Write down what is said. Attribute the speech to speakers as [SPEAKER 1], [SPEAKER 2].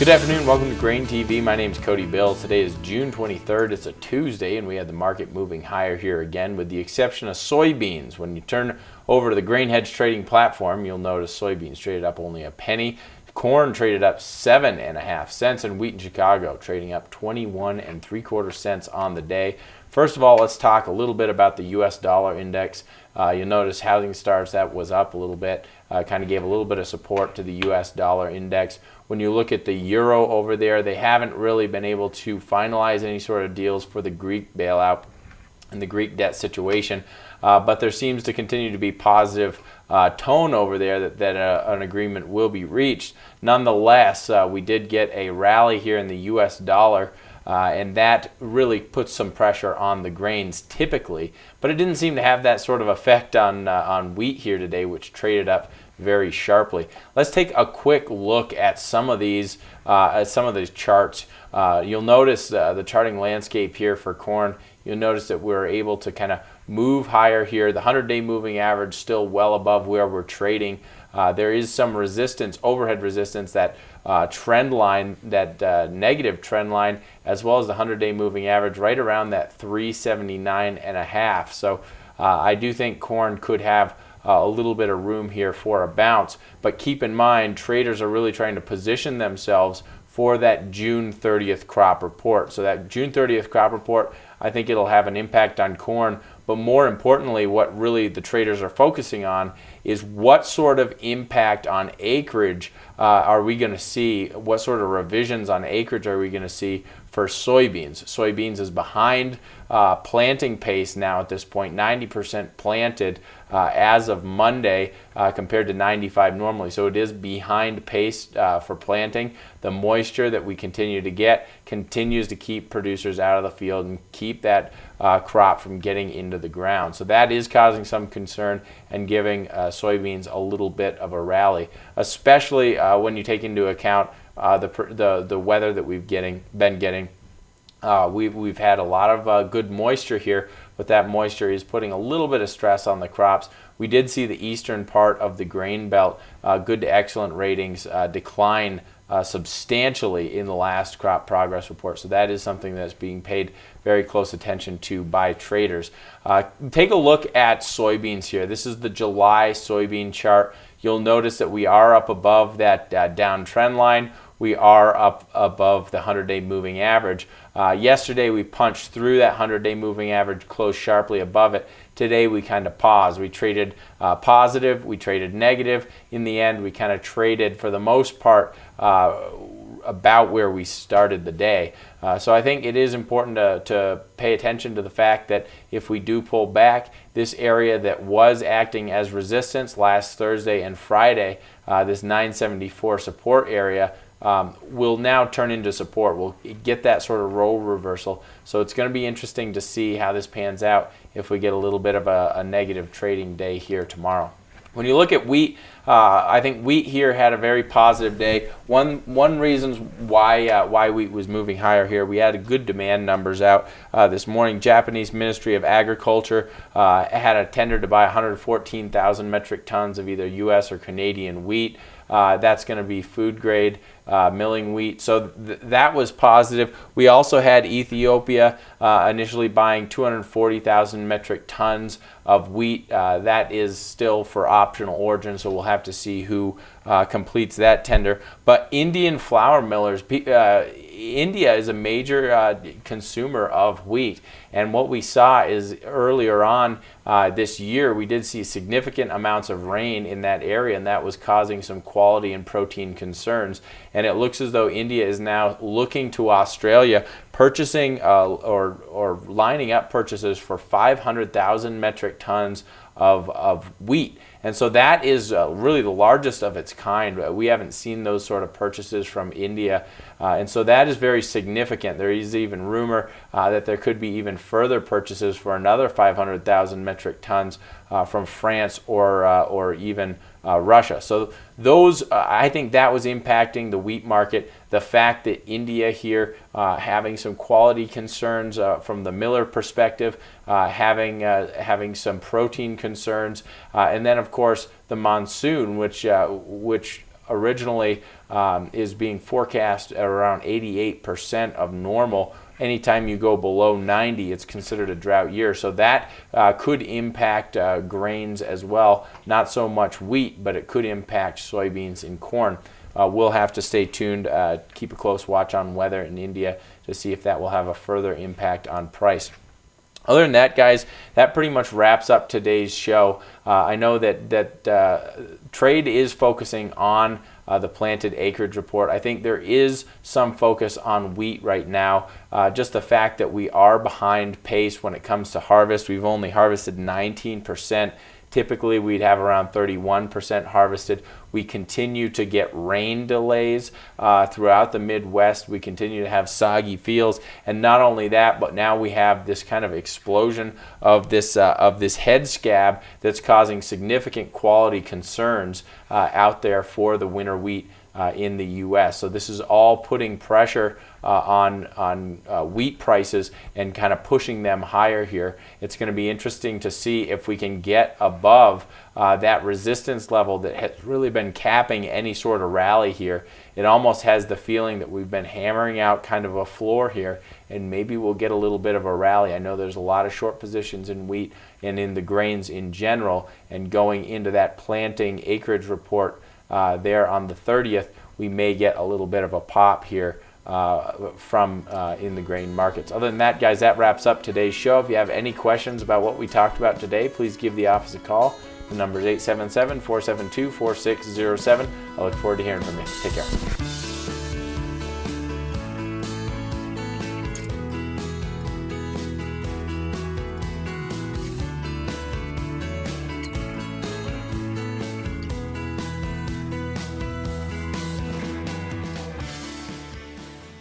[SPEAKER 1] Good afternoon, welcome to GrainTV. My name is Cody Bill. Today is June 23rd. It's a Tuesday, and we had the market moving higher here again, with the exception of soybeans. When you turn over to the grain hedge trading platform, you'll notice soybeans traded up only a penny. Corn traded up 7.5 cents, and wheat in Chicago trading up 21.75 cents on the day. First of all, let's talk a little bit about the U.S. dollar index. You'll notice housing starts, that was up a little bit, kind of gave a little bit of support to the U.S. dollar index. When you look at the euro over there, they haven't really been able to finalize any sort of deals for the Greek bailout and the Greek debt situation, but there seems to continue to be positive tone over there that an agreement will be reached. Nonetheless, we did get a rally here in the U.S. dollar, and that really puts some pressure on the grains typically, but it didn't seem to have that sort of effect on wheat here today, which traded up very sharply. Let's take a quick look at some of these charts. You'll notice the charting landscape here for corn. You'll notice that we're able to kind of move higher here. The 100-day moving average still well above where we're trading. There is some resistance, overhead resistance, that trend line, that negative trend line, as well as the 100-day moving average right around that 379.5. So I do think corn could have a little bit of room here for a bounce, but keep in mind traders are really trying to position themselves for that June 30th crop report. So that June 30th crop report, I think it'll have an impact on corn, but more importantly, what really the traders are focusing on is what sort of impact on acreage are we going to see, what sort of revisions on acreage are we going to see for soybeans. Soybeans is behind planting pace now at this point, 90% planted as of Monday compared to 95 normally. So it is behind pace for planting. The moisture that we continue to get continues to keep producers out of the field and keep that crop from getting into the ground. So that is causing some concern and giving soybeans a little bit of a rally, especially when you take into account the weather that we've been getting. We've had a lot of good moisture here, but that moisture is putting a little bit of stress on the crops. We did see the eastern part of the grain belt, good to excellent ratings, decline substantially in the last crop progress report. So that is something that's being paid very close attention to by traders. Take a look at soybeans here. This is the July soybean chart. You'll notice that we are up above that downtrend line. We are up above the 100-day moving average. Yesterday we punched through that 100-day moving average, closed sharply above it. Today we kind of paused. We traded positive, we traded negative. In the end, we kind of traded, for the most part, about where we started the day. So I think it is important to pay attention to the fact that if we do pull back, this area that was acting as resistance last Thursday and Friday, this 974 support area, will now turn into support. We'll get that sort of role reversal. So it's going to be interesting to see how this pans out if we get a little bit of a negative trading day here tomorrow. When you look at wheat, I think wheat here had a very positive day. One reason why wheat was moving higher here, we had good demand numbers out this morning. Japanese Ministry of Agriculture had a tender to buy 114,000 metric tons of either U.S. or Canadian wheat. That's going to be food grade milling wheat. So that was positive. We also had Ethiopia initially buying 240,000 metric tons of wheat. That is still for optional origin, so we'll have to see who completes that tender. But Indian flour millers, India is a major consumer of wheat, and what we saw is earlier on this year we did see significant amounts of rain in that area, and that was causing some quality and protein concerns. And it looks as though India is now looking to Australia, purchasing or lining up purchases for 500,000 metric tons of wheat. And so that is really the largest of its kind. We haven't seen those sort of purchases from India. And so that is very significant. There is even rumor that there could be even further purchases for another 500,000 metric tons from France or even Russia. So those, I think that was impacting the wheat market. The fact that India here having some quality concerns from the miller perspective, having some protein concerns, and then of course the monsoon, which originally is being forecast at around 88% of normal. Anytime you go below 90, it's considered a drought year. So that could impact grains as well. Not so much wheat, but it could impact soybeans and corn. We'll have to stay tuned, keep a close watch on weather in India to see if that will have a further impact on price. Other than that, guys, that pretty much wraps up today's show. I know that trade is focusing on the planted acreage report. I think there is some focus on wheat right now. Just the fact that we are behind pace when it comes to harvest. We've only harvested 19%. Typically, we'd have around 31% harvested. We continue to get rain delays throughout the Midwest. We continue to have soggy fields, and not only that, but now we have this kind of explosion of this head scab that's causing significant quality concerns out there for the winter wheat in the U.S. So this is all putting pressure on wheat prices and kind of pushing them higher here. It's going to be interesting to see if we can get above that resistance level that has really been capping any sort of rally here. It almost has the feeling that we've been hammering out kind of a floor here, and maybe we'll get a little bit of a rally. I know there's a lot of short positions in wheat and in the grains in general, and going into that planting acreage report there on the 30th, we may get a little bit of a pop here from in the grain markets. Other than that, guys, that wraps up today's show. If you have any questions about what we talked about today, please give the office a call. The number is 877-472-4607. I look forward to hearing from you. Take care.